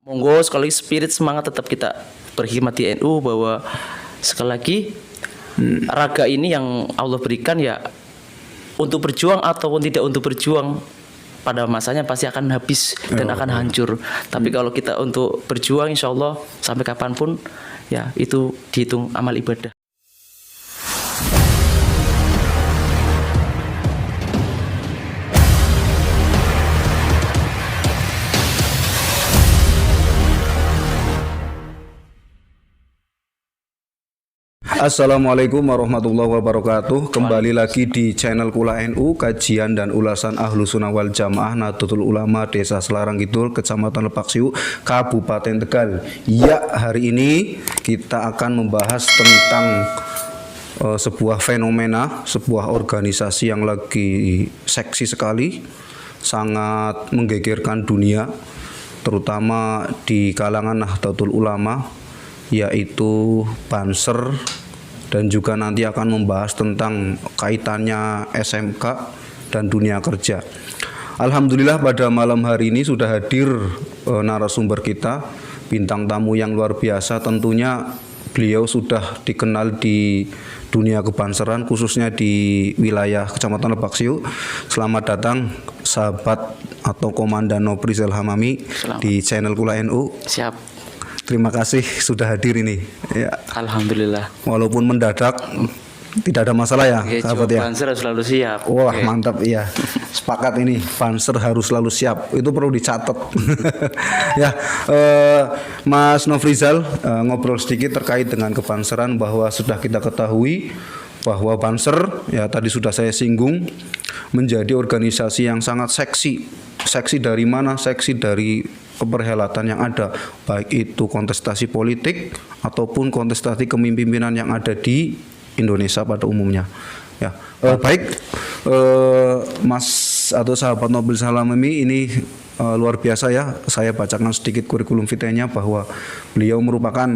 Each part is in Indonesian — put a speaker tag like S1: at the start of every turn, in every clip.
S1: Monggo sekali spirit semangat tetap kita berkhidmat di NU, bahwa sekali lagi raga ini yang Allah berikan ya untuk berjuang ataupun tidak untuk berjuang, pada masanya pasti akan habis dan akan hancur. Tapi kalau kita untuk berjuang, insya Allah sampai kapanpun ya itu dihitung amal ibadah.
S2: Assalamualaikum warahmatullahi wabarakatuh. Kembali lagi di channel Kula NU, kajian dan ulasan Ahlus Sunnah wal Jamaah Nahdlatul Ulama Desa Selarang Kidul, Kecamatan Lepaksiu, Kabupaten Tegal. Ya, hari ini kita akan membahas tentang sebuah fenomena, sebuah organisasi yang lagi seksi sekali, sangat menggegerkan dunia, terutama di kalangan Nahdlatul Ulama, yaitu Banser, dan juga nanti akan membahas tentang kaitannya SMK dan dunia kerja. Alhamdulillah pada malam hari ini sudah hadir narasumber kita, bintang tamu yang luar biasa. Tentunya beliau sudah dikenal di dunia kebanseran, khususnya di wilayah Kecamatan Lepaksiu. Selamat datang sahabat atau Komandan Nofrizal Hamami di channel Kula NU.
S1: Siap.
S2: Terima kasih sudah hadir ini. Ya.
S1: Alhamdulillah.
S2: Walaupun mendadak, tidak ada masalah ya, sahabat ya.
S1: Banser harus selalu siap.
S2: Wah, mantap ya. Sepakat ini, Banser harus selalu siap. Itu perlu dicatat. Ya, Mas Nofrizal, ngobrol sedikit terkait dengan kebanseran, bahwa sudah kita ketahui bahwa Banser, ya tadi sudah saya singgung, menjadi organisasi yang sangat seksi. Seksi dari mana? Seksi dari perhelatan yang ada, baik itu kontestasi politik ataupun kontestasi kepemimpinan yang ada di Indonesia pada umumnya. Ya, baik, Mas atau sahabat Nofrizal Hamami ini luar biasa ya. Saya bacakan sedikit kurikulum vitae-nya, bahwa beliau merupakan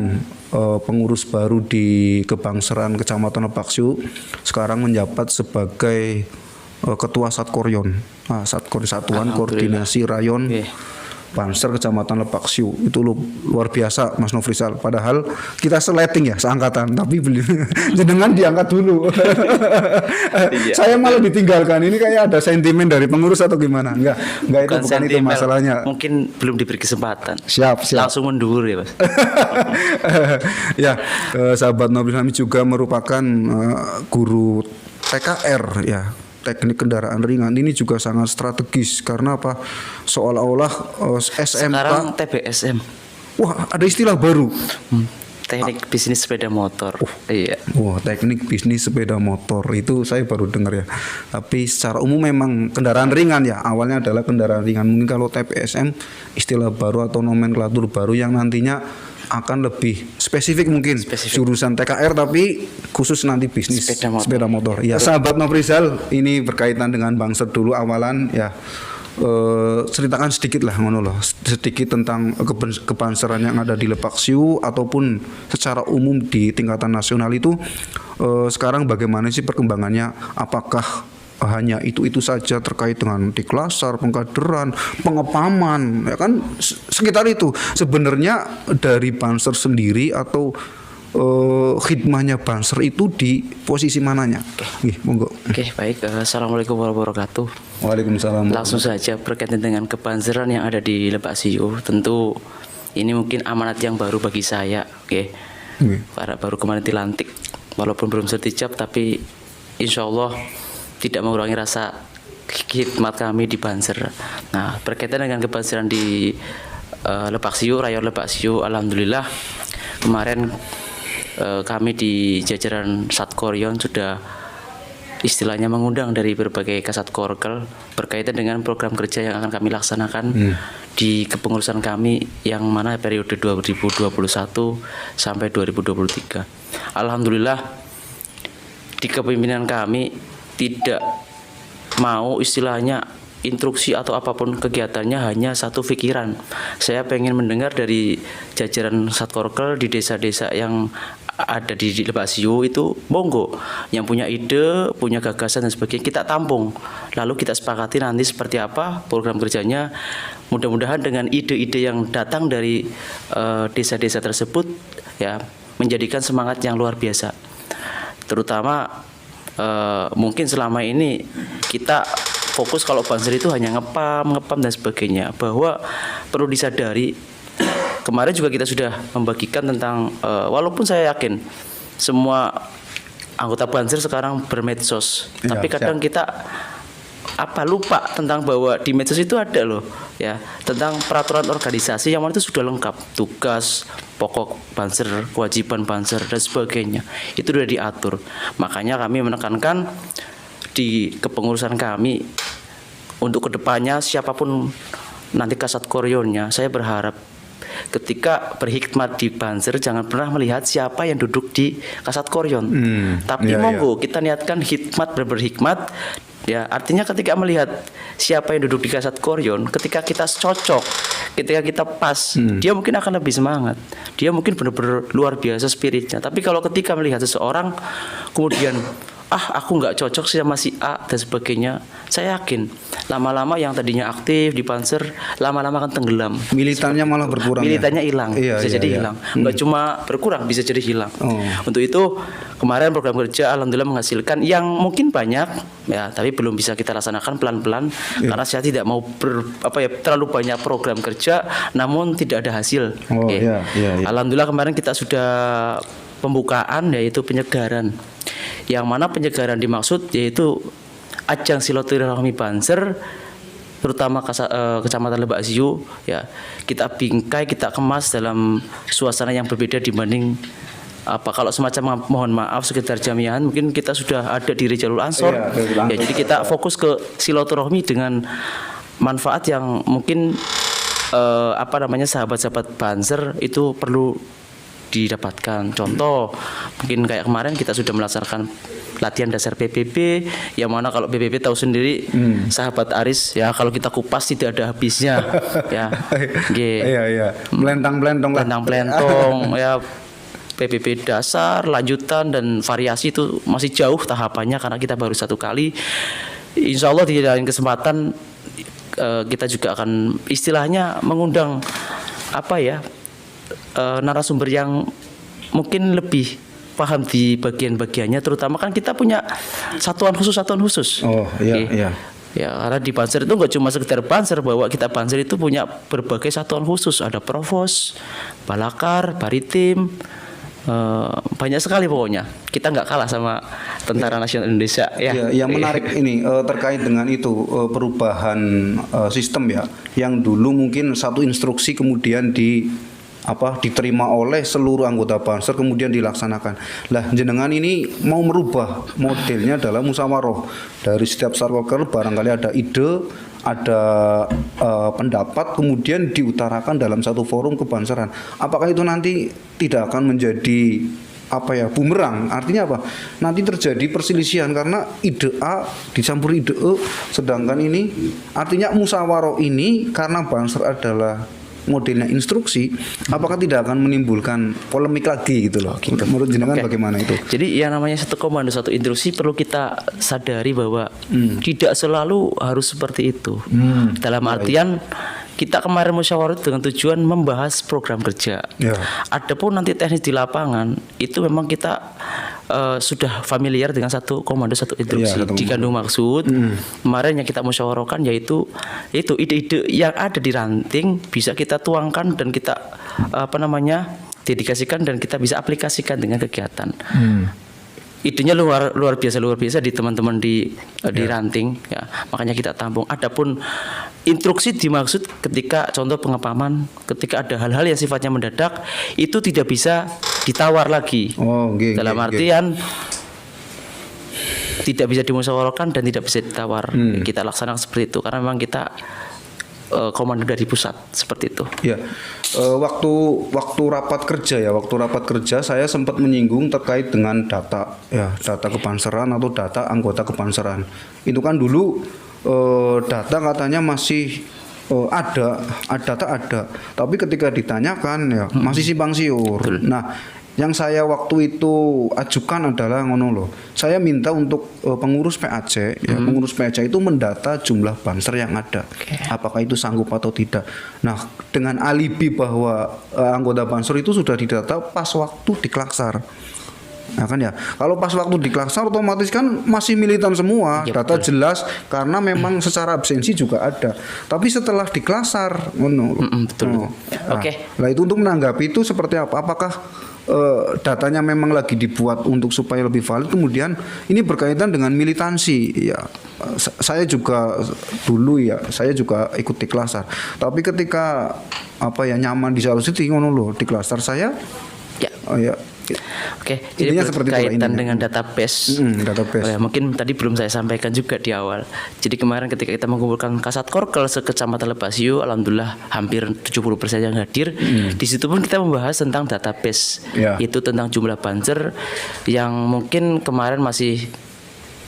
S2: pengurus baru di Kebangseran Kecamatan Lepaksiu. Sekarang menjabat sebagai Ketua Satkoryon, Satuan Koordinasi Rayon Banser Kecamatan Lepaksiu. Itu luar biasa Mas Nofrizal. Padahal kita seleting ya, seangkatan, tapi jenengan diangkat dulu. Iya. Saya malah ditinggalkan. Ini kayak ada sentimen dari pengurus atau gimana? Enggak bukan itu masalahnya.
S1: Mungkin belum diberi kesempatan.
S2: Siap.
S1: Langsung mundur ya, Mas.
S2: Ya, sahabat Nofrizal juga merupakan guru TKR ya. Teknik kendaraan ringan ini juga sangat strategis, karena apa? Seolah-olah SMK
S1: sekarang TBSM.
S2: Wah, ada istilah baru.
S1: Teknik bisnis sepeda motor. Iya.
S2: Wah, teknik bisnis sepeda motor itu saya baru dengar ya. Tapi secara umum memang kendaraan ringan ya. Awalnya adalah kendaraan ringan. Mungkin kalau TBSM istilah baru atau nomenklatur baru yang nantinya akan lebih spesifik, mungkin jurusan TKR tapi khusus nanti bisnis sepeda motor. Ya, sahabat Nofrizal, ini berkaitan dengan Banser dulu awalan ya. Ceritakan sedikit lah, sedikit tentang kebanseran yang ada di Lepaksiu ataupun secara umum di tingkatan nasional itu. Sekarang bagaimana sih perkembangannya? Apakah hanya itu saja terkait dengan diklasar, pengkaderan, pengepaman, ya kan, sekitar itu. Sebenarnya dari Banser sendiri atau khidmahnya Banser itu di posisi mananya? Monggo.
S1: Oke, baik. Assalamualaikum warahmatullahi wabarakatuh.
S2: Waalaikumsalam.
S1: Langsung saja berkaitan dengan kebanseran yang ada di Lepaksiu. Tentu ini mungkin amanat yang baru bagi saya. Baru kemarin dilantik, walaupun belum sertijab, tapi insya Allah tidak mengurangi rasa khidmat kami di Banser. Nah, berkaitan dengan kebanseran di Lepaksiu, Rayon Lepaksiu, alhamdulillah kemarin kami di jajaran Satkoryon sudah istilahnya mengundang dari berbagai kasat korkel berkaitan dengan program kerja yang akan kami laksanakan di kepengurusan kami yang mana periode 2021 sampai 2023. Alhamdulillah di kepemimpinan kami tidak mau istilahnya instruksi atau apapun kegiatannya hanya satu pikiran. Saya pengen mendengar dari jajaran Satkorkel di desa-desa yang ada di Lepaksiu itu, monggo yang punya ide, punya gagasan dan sebagainya kita tampung. Lalu kita sepakati nanti seperti apa program kerjanya, mudah-mudahan dengan ide-ide yang datang dari desa-desa tersebut ya menjadikan semangat yang luar biasa. Terutama mungkin selama ini kita fokus kalau Banser itu hanya ngepam dan sebagainya, bahwa perlu disadari. Kemarin juga kita sudah membagikan tentang walaupun saya yakin semua anggota Banser sekarang bermedsos, tapi kadang kita lupa tentang bahwa di medsos itu ada loh ya tentang peraturan organisasi yang mana itu sudah lengkap, tugas pokok Banser, kewajiban Banser dan sebagainya itu sudah diatur. Makanya kami menekankan di kepengurusan kami untuk kedepannya siapapun nanti Kasat Korionnya, saya berharap ketika berhikmat di Banser jangan pernah melihat siapa yang duduk di Kasat Koryon, tapi monggo kita niatkan hikmat berhikmat. Ya, artinya ketika melihat siapa yang duduk di Kasat Koryon, ketika kita cocok, ketika kita pas, dia mungkin akan lebih semangat. Dia mungkin benar-benar luar biasa spiritnya. Tapi kalau ketika melihat seseorang, kemudian aku nggak cocok sama si A dan sebagainya, saya yakin lama-lama yang tadinya aktif di Banser lama-lama akan tenggelam.
S2: Militannya malah berkurang.
S1: Militannya hilang,
S2: bisa
S1: jadi hilang. Nggak cuma berkurang, bisa jadi hilang. Untuk itu kemarin program kerja alhamdulillah menghasilkan yang mungkin banyak ya, tapi belum bisa kita laksanakan pelan-pelan karena saya tidak mau terlalu banyak program kerja namun tidak ada hasil. Alhamdulillah kemarin kita sudah pembukaan yaitu penyegaran. Yang mana penyegaran dimaksud yaitu ajang silaturahmi Banser terutama Kecamatan Lebak Siu ya, kita bingkai, kita kemas dalam suasana yang berbeda dibanding kalau semacam mohon maaf sekedar jamiahan mungkin kita sudah ada di Rijalul Ansor ya, jadi kita fokus ke silaturahmi dengan manfaat yang mungkin sahabat-sahabat Banser itu perlu didapatkan. Contoh mungkin kayak kemarin kita sudah melaksanakan latihan dasar PBB yang mana kalau PBB tahu sendiri sahabat Aris ya, kalau kita kupas tidak ada habisnya ya.
S2: Melentang-melentong
S1: ya, PBB dasar, lanjutan dan variasi itu masih jauh tahapannya karena kita baru 1 kali. Insya Allah di lain kesempatan kita juga akan istilahnya mengundang narasumber yang mungkin lebih paham di bagian-bagiannya, terutama kan kita punya satuan khusus. Ya, karena di Banser itu nggak cuma sekedar Banser, bahwa kita Banser itu punya berbagai satuan khusus, ada Provos, Balakar, Baritim, banyak sekali pokoknya. Kita nggak kalah sama Tentara Nasional Indonesia.
S2: Yang menarik ini terkait dengan itu perubahan sistem ya, yang dulu mungkin satu instruksi kemudian diterima oleh seluruh anggota Banser kemudian dilaksanakan. Lah jenengan ini mau merubah modelnya dalam musyawarah. Dari setiap sarwoker barangkali ada ide, ada pendapat kemudian diutarakan dalam satu forum kebanseran. Apakah itu nanti tidak akan menjadi bumerang? Artinya apa? Nanti terjadi perselisihan karena ide A dicampur ide E, sedangkan ini artinya musyawarah ini karena Banser adalah modelnya instruksi, apakah tidak akan menimbulkan polemik lagi gitu loh? Menurut jenengan bagaimana itu?
S1: Jadi yang namanya satu komando satu instruksi perlu kita sadari bahwa tidak selalu harus seperti itu. Dalam artian kita kemarin musyawarah dengan tujuan membahas program kerja. Adapun nanti teknis di lapangan itu memang kita sudah familiar dengan satu komando satu instruksi. Dikandung maksud kemarin yang kita musyawarahkan yaitu ide-ide yang ada di ranting bisa kita tuangkan dan kita dedikasikan dan kita bisa aplikasikan dengan kegiatan. Idenya luar biasa di teman-teman di ranting ya, makanya kita tampung. Adapun instruksi dimaksud ketika contoh pengepaman, ketika ada hal-hal yang sifatnya mendadak itu tidak bisa ditawar lagi. Dalam artian tidak bisa dimusyawarahkan dan tidak bisa ditawar. Kita laksanakan seperti itu karena memang kita komando dari pusat seperti itu. Waktu
S2: rapat kerja saya sempat menyinggung terkait dengan data kebanseran atau data anggota kebanseran. Itu kan dulu data katanya masih data ada, tapi ketika ditanyakan masih simpang siur. Nah, Yang saya waktu itu ajukan adalah ngono loh. Saya minta untuk pengurus PAC, ya, pengurus PAC itu mendata jumlah banser yang ada. Apakah itu sanggup atau tidak. Nah, dengan alibi bahwa anggota banser itu sudah didata pas waktu di Klaksar. Nah kan ya, kalau pas waktu di Klaksar otomatis kan masih militan semua,
S1: ya,
S2: data
S1: betul.
S2: jelas karena memang secara absensi juga ada. Tapi setelah di Klaksar,
S1: betul. Oke.
S2: Nah itu untuk menanggapi itu seperti apa? Apakah datanya memang lagi dibuat untuk supaya lebih valid? Kemudian ini berkaitan dengan militansi. Ya, saya juga dulu ya, saya juga ikut di Klaksar. Tapi ketika nyaman di Salo City ngono loh, di Klaksar saya
S1: ya. Oke, jadi
S2: Intinya seperti itulah
S1: berkaitan
S2: intinya.
S1: dengan database.
S2: Database.
S1: Oh ya, mungkin tadi belum saya sampaikan juga di awal. Jadi kemarin ketika kita mengumpulkan Kasat Korkel sekecamatan Lebak Siu, alhamdulillah hampir 70% yang hadir. Di situ pun kita membahas tentang database, itu tentang jumlah banser yang mungkin kemarin masih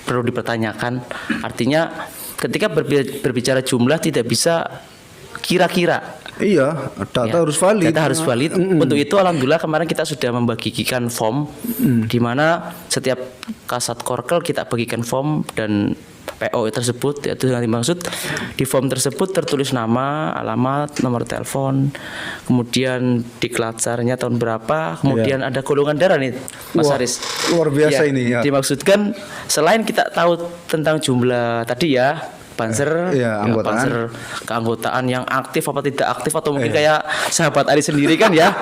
S1: perlu dipertanyakan. Artinya ketika berbicara jumlah tidak bisa kira-kira.
S2: Iya, data harus valid.
S1: Data harus valid. Untuk itu alhamdulillah kemarin kita sudah membagikan form di mana setiap Kasat Korkel kita bagikan form dan PO tersebut, yaitu yang dimaksud di form tersebut tertulis nama, alamat, nomor telepon, kemudian diklatsarnya tahun berapa, kemudian ada golongan darah nih Mas Haris.
S2: Luar biasa ini ya.
S1: Dimaksudkan selain kita tahu tentang jumlah tadi ya banser, banser keanggotaan yang aktif apa tidak aktif atau mungkin kayak sahabat Ari sendiri kan ya.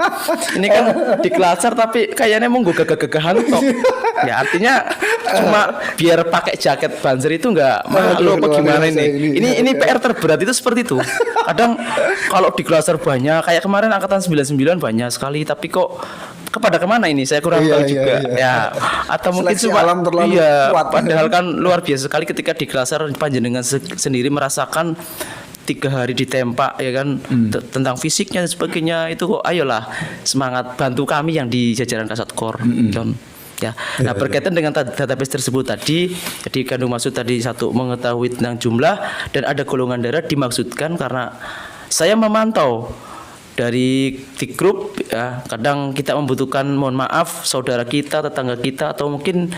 S1: Ini kan di Klatsar tapi kayaknya mau gagah-gagahan tok. Ya artinya cuma biar pakai jaket banser itu enggak malu apa gimana ini. Ini PR terberat itu seperti itu. Kadang kalau di Klatsar banyak kayak kemarin angkatan 99 banyak sekali tapi kok kepada kemana ini saya kurang tahu juga ya atau mungkin cuma
S2: alam terlalu kuat.
S1: Padahal kan luar biasa sekali ketika di Klatsar panjenengan sendiri merasakan 3 hari ditempa ya kan tentang fisiknya dan sebagainya itu kok ayolah semangat bantu kami yang di jajaran Kasat Kor kan ya. Nah berkaitan dengan database tersebut tadi, jadi kandung maksud tadi satu mengetahui tentang jumlah dan ada golongan darah dimaksudkan karena saya memantau dari di grup ya, kadang kita membutuhkan mohon maaf saudara kita, tetangga kita atau mungkin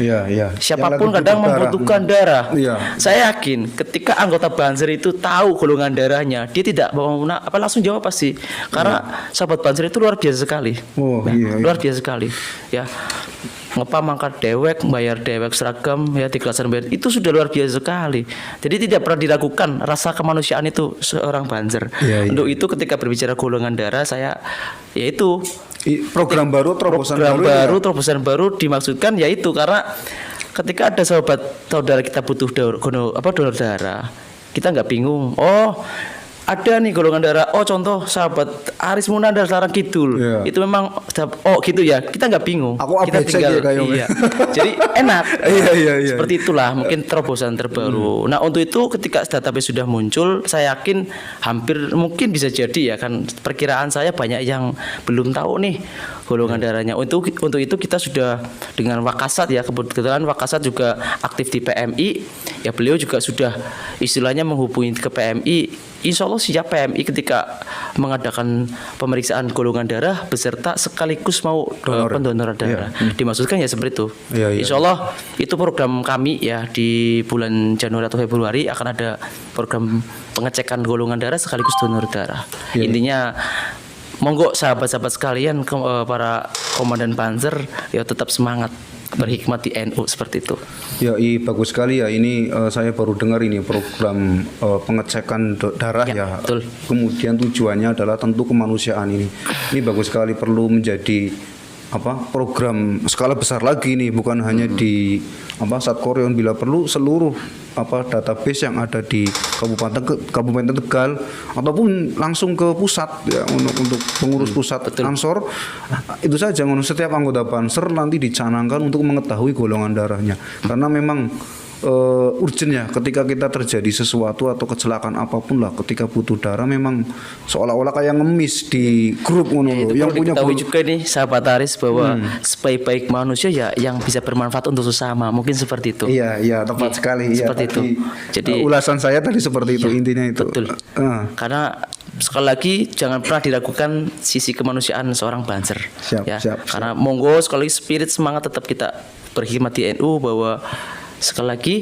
S1: siapapun kadang membutuhkan darah. Saya yakin ketika anggota Banser itu tahu golongan darahnya, dia tidak mau langsung jawab pasti. Karena sahabat Banser itu luar biasa sekali. Luar biasa sekali ya. Ngapa mangkat dewek, bayar dewek seragam ya di Klatsar bayar itu sudah luar biasa sekali. Jadi tidak pernah diragukan rasa kemanusiaan itu seorang Banser. Untuk itu ketika berbicara golongan darah saya yaitu
S2: program baru
S1: terobosan baru dimaksudkan yaitu karena ketika ada saudara kita butuh donor darah, kita nggak bingung. Oh ada nih golongan darah. Oh contoh sahabat Aris Munandar Larang Kidul itu memang gitu ya, kita nggak bingung. Kita tinggal jadi enak. Seperti itulah mungkin terobosan terbaru. Nah untuk itu ketika database sudah muncul, saya yakin hampir mungkin bisa jadi ya kan perkiraan saya banyak yang belum tahu nih golongan darahnya. Untuk itu kita sudah dengan Wakasat ya, kebetulan Wakasat juga aktif di PMI ya, beliau juga sudah istilahnya menghubungi ke PMI. Insya Allah siap PMI ketika mengadakan pemeriksaan golongan darah beserta sekaligus mau pendonoran darah. Dimaksudkan ya seperti itu. Insya Allah itu program kami ya di bulan Januari atau Februari akan ada program pengecekan golongan darah sekaligus donor darah. Intinya monggo sahabat-sahabat sekalian para komandan Banser ya tetap semangat berhikmat di NU seperti itu. Ya,
S2: bagus sekali ya. Ini saya baru dengar ini program pengecekan darah ya.
S1: Betul.
S2: Kemudian tujuannya adalah tentu kemanusiaan ini. Ini bagus sekali, perlu menjadi program skala besar lagi nih, bukan hanya di Satkorion, bila perlu seluruh database yang ada di Kabupaten Tegal ataupun langsung ke pusat ya, untuk pengurus pusat Ansor. Itu saja, setiap anggota Banser nanti dicanangkan untuk mengetahui golongan darahnya, karena memang urgent ya ketika kita terjadi sesuatu atau kecelakaan apapun lah, ketika butuh darah memang seolah-olah kayak ngemis di grup
S1: yang punya juga nih sahabat Aris bahwa sebaik-baik manusia ya yang bisa bermanfaat untuk sesama, mungkin seperti itu.
S2: Iya tepat sekali
S1: seperti itu.
S2: Jadi ulasan saya tadi seperti itu intinya itu.
S1: Betul. Karena sekali lagi jangan pernah diragukan sisi kemanusiaan seorang Banser.
S2: Siap,
S1: Ya,
S2: siap.
S1: karena monggo sekali lagi spirit semangat tetap kita berkhidmat di NU, bahwa sekali lagi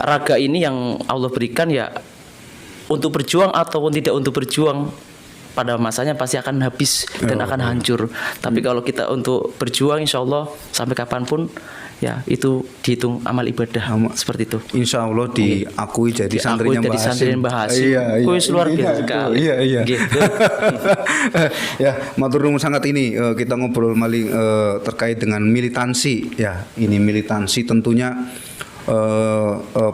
S1: raga ini yang Allah berikan ya untuk berjuang ataupun tidak untuk berjuang, pada masanya pasti akan habis dan akan hancur. Tapi kalau kita untuk berjuang, insya Allah sampai kapanpun ya itu dihitung amal ibadah. Seperti itu.
S2: Insya Allah diakui jadi
S1: Diakui
S2: santrinya
S1: jadi
S2: Mbah
S1: santrinya
S2: Hasim.
S1: Mbah Hasim.
S2: Iya, iya.
S1: Kuis luar biasa sekali.
S2: Iya.
S1: Gitu.
S2: Ya, matur nuwun sangat ini kita ngobrol maling terkait dengan militansi ya. Ini militansi tentunya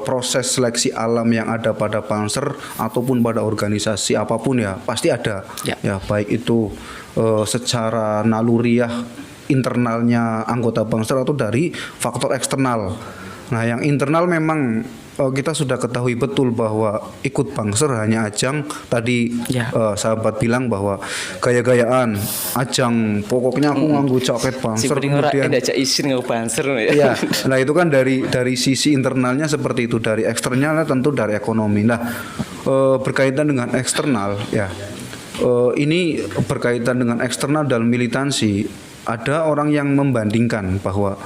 S2: proses seleksi alam yang ada pada Banser ataupun pada organisasi apapun ya pasti ada ya baik itu secara naluriah internalnya anggota Banser atau dari faktor eksternal. Nah, yang internal memang kita sudah ketahui betul bahwa ikut Banser hanya ajang tadi sahabat bilang bahwa gaya-gayaan ajang pokoknya aku nganggo jaket Banser
S1: kemudian ada izin nganggo Banser
S2: ya. Nah, itu kan dari sisi internalnya seperti itu, dari eksternalnya tentu dari ekonomi. Nah, berkaitan dengan eksternal ya. Ini berkaitan dengan eksternal dalam militansi, ada orang yang membandingkan bahwa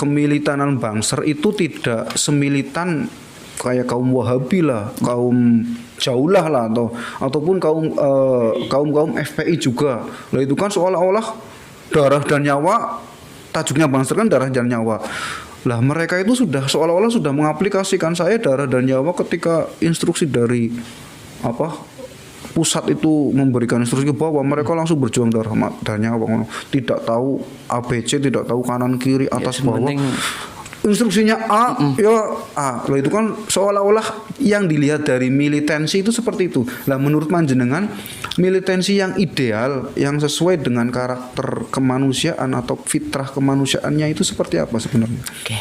S2: kemilitanan Banser itu tidak semilitan kayak kaum Wahabi lah, kaum Jaulah lah, ataupun kaum FPI juga. Lah itu kan seolah-olah darah dan nyawa, tajuknya Banser kan darah dan nyawa. Lah mereka itu seolah-olah sudah mengaplikasikan saya darah dan nyawa ketika instruksi dari pusat itu memberikan instruksi ke bawah, mereka langsung berjuang darah dan nyawa, tidak tahu ABC, tidak tahu kanan kiri atas bawah. Instruksinya A, ya A. Lah itu kan seolah-olah yang dilihat dari militansi itu seperti itu. Lah menurut panjenengan militansi yang ideal, yang sesuai dengan karakter kemanusiaan atau fitrah kemanusiaannya itu seperti apa sebenarnya?
S1: Oke.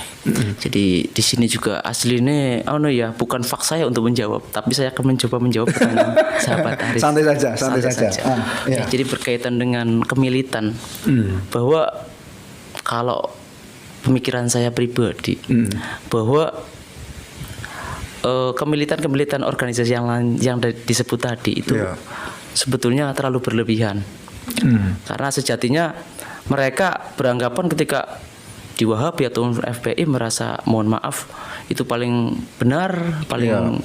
S1: Jadi di sini juga aslinya bukan fak saya untuk menjawab, tapi saya akan mencoba menjawab pertanyaan sahabat Aris.
S2: Santai saja.
S1: Ya. Jadi berkaitan dengan kemilitan, bahwa kalau pemikiran saya pribadi bahwa kemilitan organisasi yang lain yang disebut tadi itu sebetulnya terlalu berlebihan. Karena sejatinya mereka beranggapan ketika di Wahabi atau FPI merasa mohon maaf itu paling benar, paling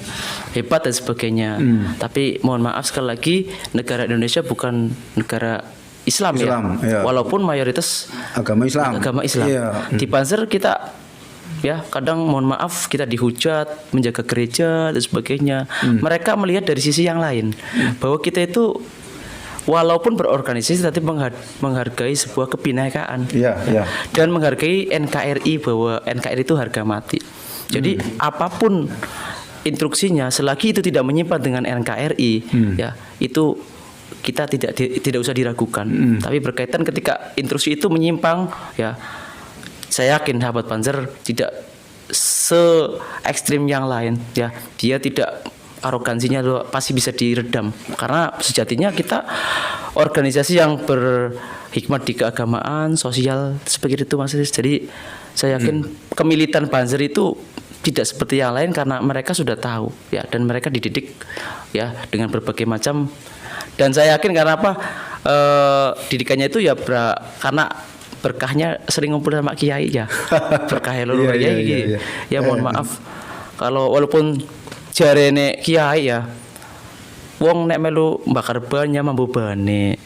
S1: hebat dan sebagainya. Tapi mohon maaf sekali lagi, negara Indonesia bukan negara Islam ya. Walaupun mayoritas
S2: agama Islam.
S1: Iya. Di Banser kita kadang mohon maaf kita dihujat menjaga gereja dan sebagainya. Mereka melihat dari sisi yang lain bahwa kita itu walaupun berorganisasi tapi menghargai sebuah kebinekaan. Dan menghargai NKRI, bahwa NKRI itu harga mati. Jadi apapun instruksinya selagi itu tidak menyimpang dengan NKRI itu kita tidak usah diragukan. Tapi berkaitan ketika instruksi itu menyimpang, saya yakin sahabat Banser tidak se ekstrim yang lain. Dia tidak, arogansinya pasti bisa diredam. Karena sejatinya kita organisasi yang berhikmat di keagamaan, sosial seperti itu Mas. Jadi saya yakin kemilitan Banser itu tidak seperti yang lain karena mereka sudah tahu dan mereka dididik dengan berbagai macam. Dan saya yakin karena apa? Didikannya itu karena berkahnya sering ngumpul sama kiai berkah leluhur kiai. Mohon maaf kalau walaupun jarene kiai wong nek melu bakar ban mambu bane.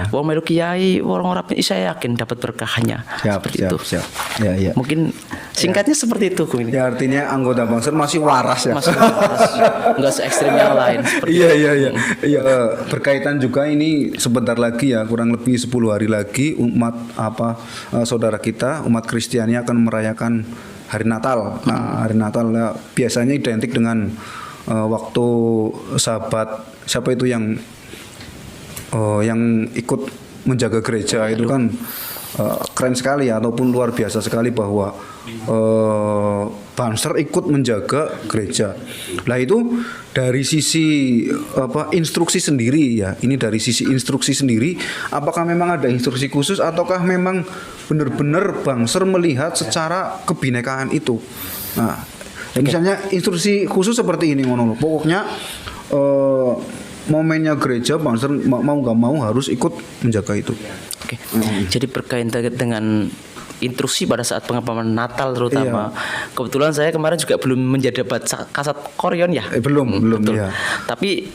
S1: Wong melu kiai orang-orang saya yakin dapat berkahnya. Seperti itu. Mungkin singkatnya seperti itu.
S2: Ya artinya anggota Banser masih waras ya.
S1: Masih waras. Enggak se ekstrim yang lain.
S2: Iya. Berkaitan juga ini sebentar lagi kurang lebih 10 hari lagi umat saudara kita umat Kristiani akan merayakan hari Natal. Nah, hari Natal biasanya identik dengan waktu sahabat siapa itu yang ikut menjaga gereja itu kan keren sekali ataupun luar biasa sekali bahwa Banser ikut menjaga gereja. Lah itu dari sisi instruksi sendiri ini dari sisi instruksi sendiri, apakah memang ada instruksi khusus ataukah memang benar-benar Banser melihat secara kebinekaan itu? Nah, misalnya instruksi khusus seperti ini pokoknya momennya gereja, Panser mau nggak mau harus ikut menjaga itu.
S1: Oke. Jadi berkaitan dengan instruksi pada saat pengapaman Natal terutama. Kebetulan saya kemarin juga belum menjabat Kasat Koryon ya.
S2: Belum
S1: Betul.
S2: ya.
S1: Tapi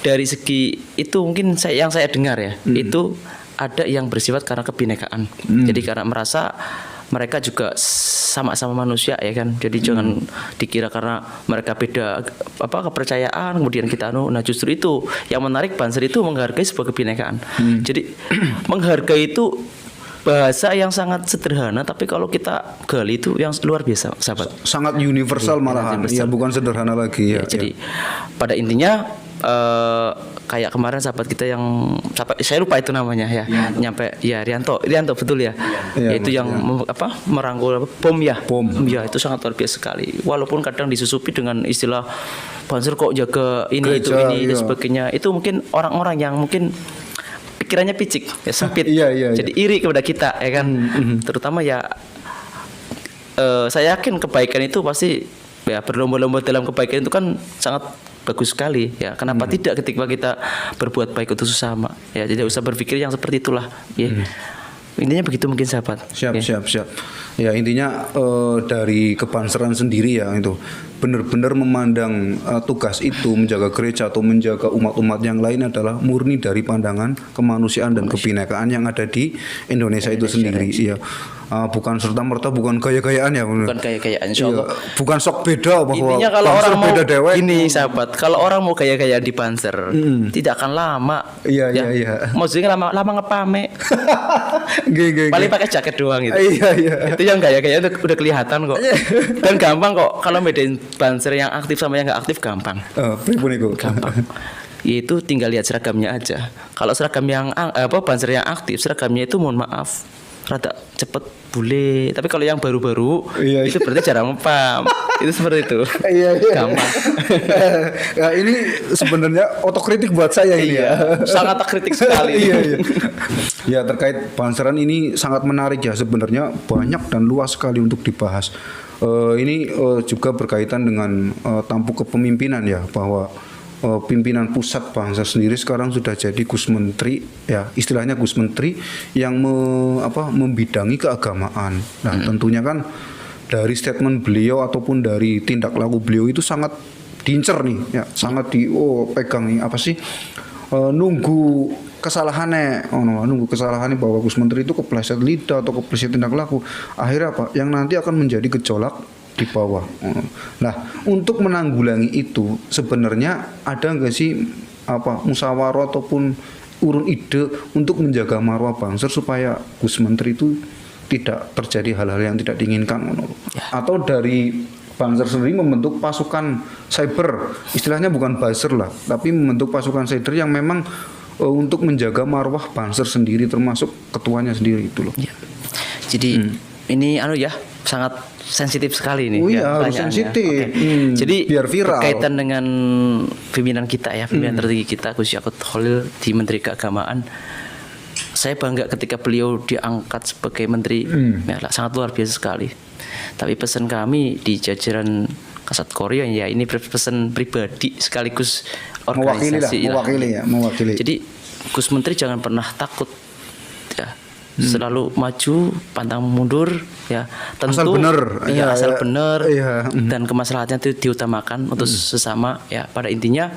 S1: dari segi itu mungkin yang saya dengar ya, itu ada yang bersifat karena kebinekaan. Jadi karena merasa mereka juga sama-sama manusia ya kan. Jadi jangan dikira karena mereka beda kepercayaan kemudian kita nah justru itu yang menarik Banser itu menghargai sebuah kebinekaan. Jadi menghargai itu bahasa yang sangat sederhana tapi kalau kita gali itu yang luar biasa sahabat.
S2: Sangat universal malahan. Ya bukan sederhana lagi ya.
S1: Jadi pada intinya kayak kemarin sahabat kita yang saya lupa itu namanya ya, nyampe ya Rianto betul ya, itu yang merangkul bom ya, itu sangat luar biasa sekali. Walaupun kadang disusupi dengan istilah Banser kok jaga ini gereja, itu ini dan sebagainya, itu mungkin orang-orang yang mungkin pikirannya picik ya, sempit, jadi iri kepada kita ya kan, terutama ya saya yakin kebaikan itu pasti ya berlomba-lomba dalam kebaikan itu kan sangat bagus sekali ya. Kenapa tidak ketika kita berbuat baik untuk sesama ya, tidak usah berpikir yang seperti itulah ya. Intinya begitu mungkin sahabat.
S2: Siap. Ya intinya dari kepanseran sendiri ya itu benar-benar memandang tugas itu menjaga gereja atau menjaga umat-umat yang lain adalah murni dari pandangan kemanusiaan dan kebinekaan yang ada di Indonesia itu sendiri. Iya. Bukan serta-merta bukan gaya-gayaan ya.
S1: Bukan gaya-gayaan insyaallah.
S2: Bukan sok beda bahwa
S1: intinya kalau orang mau
S2: beda dewek.
S1: Gini sahabat, kalau orang mau gaya-gayaan di Banser tidak akan lama.
S2: Iya.
S1: Maksudnya lama ngepame. Paling pakai jaket doang gitu.
S2: Iya.
S1: Itu yang gaya-gaya udah kelihatan kok. Dan gampang kok kalau bedain Banser yang aktif sama yang nggak aktif gampang. Gampang. Itu tinggal lihat seragamnya aja. Kalau seragam yang Banser yang aktif, seragamnya itu mohon maaf rada cepet bule. Tapi kalau yang baru-baru itu berarti jarang ngepam. Itu seperti itu. Iya. Gampang.
S2: Nah, ini sebenarnya otokritik buat saya ini ya.
S1: Sangat kritik sekali.
S2: Iya. Ya terkait Banseran ini sangat menarik ya, sebenarnya banyak dan luas sekali untuk dibahas. Ini juga berkaitan dengan tampuk kepemimpinan ya, bahwa pimpinan pusat Banser sendiri sekarang sudah jadi Gus Menteri ya, istilahnya Gus Menteri yang membidangi keagamaan. Nah, tentunya kan dari statement beliau ataupun dari tindak laku beliau itu sangat diincer nih ya, sangat pegang nih nunggu kesalahannya bahwa Gus Menteri itu kepleset lidah atau kepleset tindak laku, akhirnya yang nanti akan menjadi gejolak di bawah. Nah, untuk menanggulangi itu sebenarnya ada nggak sih musyawarah ataupun urun ide untuk menjaga marwah Banser supaya Gus Menteri itu tidak terjadi hal-hal yang tidak diinginkan, atau dari Banser sendiri membentuk pasukan cyber, istilahnya bukan buzzer lah, tapi membentuk pasukan cyber yang memang untuk menjaga marwah Banser sendiri, termasuk ketuanya sendiri itu loh. Ya.
S1: Jadi ini sangat sensitif sekali ini.
S2: Harus sensitif.
S1: Jadi
S2: biar viral.
S1: Berkaitan dengan pimpinan kita ya, pimpinan tertinggi kita Gus Yakut Khalil di Menteri Keagamaan. Saya bangga ketika beliau diangkat sebagai menteri, sangat luar biasa sekali. Tapi pesan kami di jajaran Kasat Koryo ya, ini pesan pribadi sekaligus organisasi.
S2: Mewakili.
S1: Jadi Gus Menteri jangan pernah takut ya. Selalu maju, pantang mundur ya. Tentu
S2: asal benar.
S1: Asal benar. Dan kemaslahatnya itu diutamakan untuk sesama ya. Pada intinya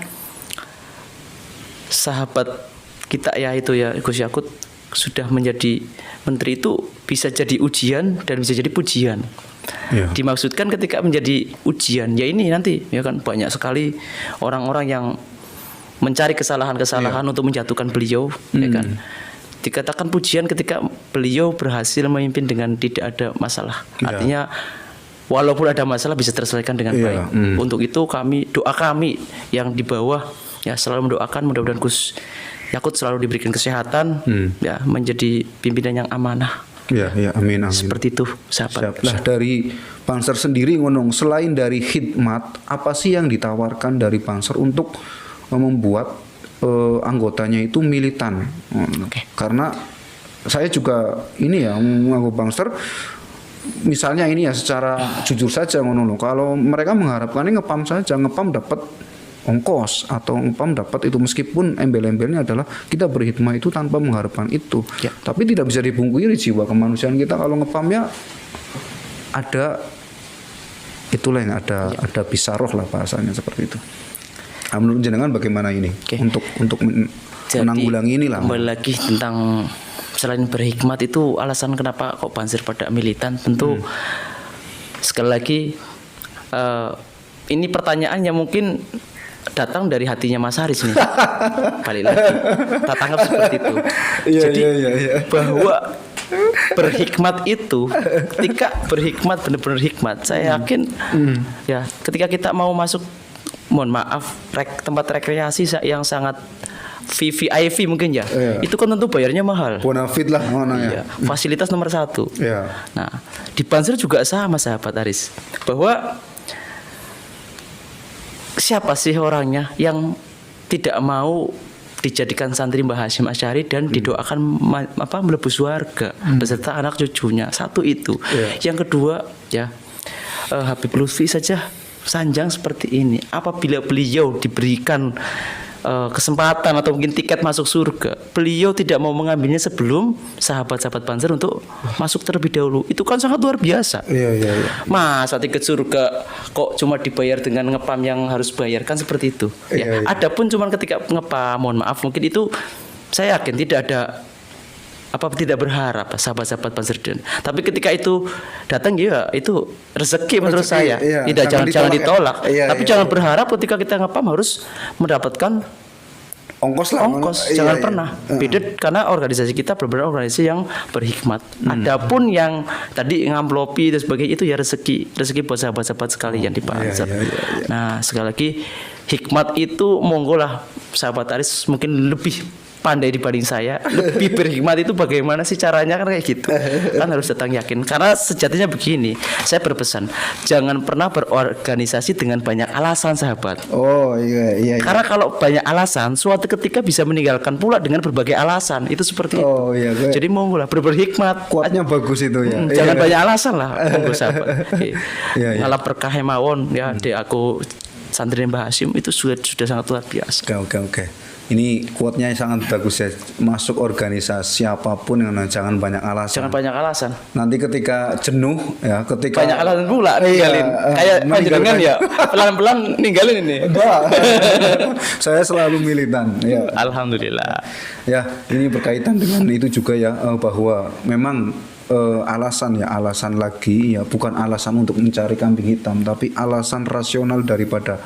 S1: sahabat kita ya itu ya Gus Yakut sudah menjadi menteri itu bisa jadi ujian dan bisa jadi pujian. Dimaksudkan ketika menjadi ujian ya ini nanti ya kan banyak sekali orang-orang yang mencari kesalahan-kesalahan untuk menjatuhkan beliau ya kan. Dikatakan pujian ketika beliau berhasil memimpin dengan tidak ada masalah. Artinya walaupun ada masalah bisa terselesaikan dengan baik. Untuk itu doa kami yang di bawah ya selalu mendoakan mudah-mudahan Gus Yakut selalu diberikan kesehatan ya, menjadi pimpinan yang amanah.
S2: Ya, amin.
S1: Seperti itu, sahabat.
S2: Lah dari Banser sendiri selain dari khidmat, apa sih yang ditawarkan dari Banser untuk membuat anggotanya itu militan? Karena saya juga ini ya menganggap Banser misalnya ini ya secara jujur saja ngono lho. Kalau mereka mengharapkannya ngepam saja, ngepam dapat ongkos atau ngepam dapat itu, meskipun embel-embelnya adalah kita berhikmah itu tanpa mengharapkan itu.
S1: Ya.
S2: Tapi tidak bisa dipungkiri jiwa kemanusiaan kita kalau ngepam ya ada itulah yang ada bisaroh lah bahasanya seperti itu. Nah, menurut jenengan bagaimana ini untuk menanggulangi inilah?
S1: Kembali lagi tentang selain berhikmat itu alasan kenapa kok Banser pada militan, tentu sekali lagi ini pertanyaan yang mungkin datang dari hatinya Mas Haris nih. Balik lagi kita tanggap seperti itu. Jadi bahwa berhikmat itu, ketika berhikmat benar-benar hikmat, saya yakin ya ketika kita mau masuk, mohon maaf, tempat rekreasi yang sangat VVIP mungkin ya, itu kan tentu bayarnya mahal.
S2: Bonafit lah mana ya.
S1: Fasilitas nomor 1. Nah, di Banser juga sama sahabat Aris, bahwa siapa sih orangnya yang tidak mau dijadikan santri Mbah Hasyim Asy'ari dan didoakan mlebu surga beserta anak cucunya. Satu itu. Yang kedua ya, Habib Lutfi saja sanjang seperti ini. Apabila beliau diberikan kesempatan atau mungkin tiket masuk surga, beliau tidak mau mengambilnya sebelum sahabat-sahabat Banser untuk masuk terlebih dahulu. Itu kan sangat luar biasa. Masa tiket surga kok cuma dibayar dengan ngepam yang harus bayarkan seperti itu. Adapun cuma ketika ngepam, mohon maaf, mungkin itu saya yakin tidak ada tidak berharap sahabat-sahabat Banser. Tapi ketika itu datang ya itu rezeki menurut saya. Tidak, jangan ditolak. Tapi jangan berharap ketika kita ngepam harus mendapatkan ongkos. Jangan pernah. Beda, karena organisasi kita benar-benar organisasi yang berhikmat. Adapun yang tadi ngamplopi dan sebagainya itu ya rezeki buat sahabat-sahabat sekalian di Banser. Nah, sekali lagi hikmat itu monggo lah sahabat Aris mungkin lebih pandai dibanding saya, lebih berhikmat itu bagaimana sih caranya, kan kayak gitu. Kan harus datang yakin. Karena sejatinya begini, saya berpesan, jangan pernah berorganisasi dengan banyak alasan, sahabat. Karena kalau banyak alasan, suatu ketika bisa meninggalkan pula dengan berbagai alasan. Itu seperti itu. Jadi monggo lah berhikmat.
S2: Kuatnya bagus itu ya.
S1: Jangan banyak alasan lah, monggo sahabat. Ngalah berkah mawon ya, di aku santri Mbah Hasyim itu sudah sangat luar biasa.
S2: Oke. Ini quote-nya sangat bagus ya. Masuk organisasi apapun jangan banyak alasan.
S1: Jangan banyak alasan.
S2: Nanti ketika jenuh ya, ketika
S1: banyak alasan pula ninggalin. Kayak panjenengan ya, pelan-pelan ninggalin ini.
S2: Saya selalu militan ya.
S1: Alhamdulillah.
S2: Ya, ini berkaitan dengan itu juga ya, bahwa memang alasan lagi ya, bukan alasan untuk mencari kambing hitam, tapi alasan rasional daripada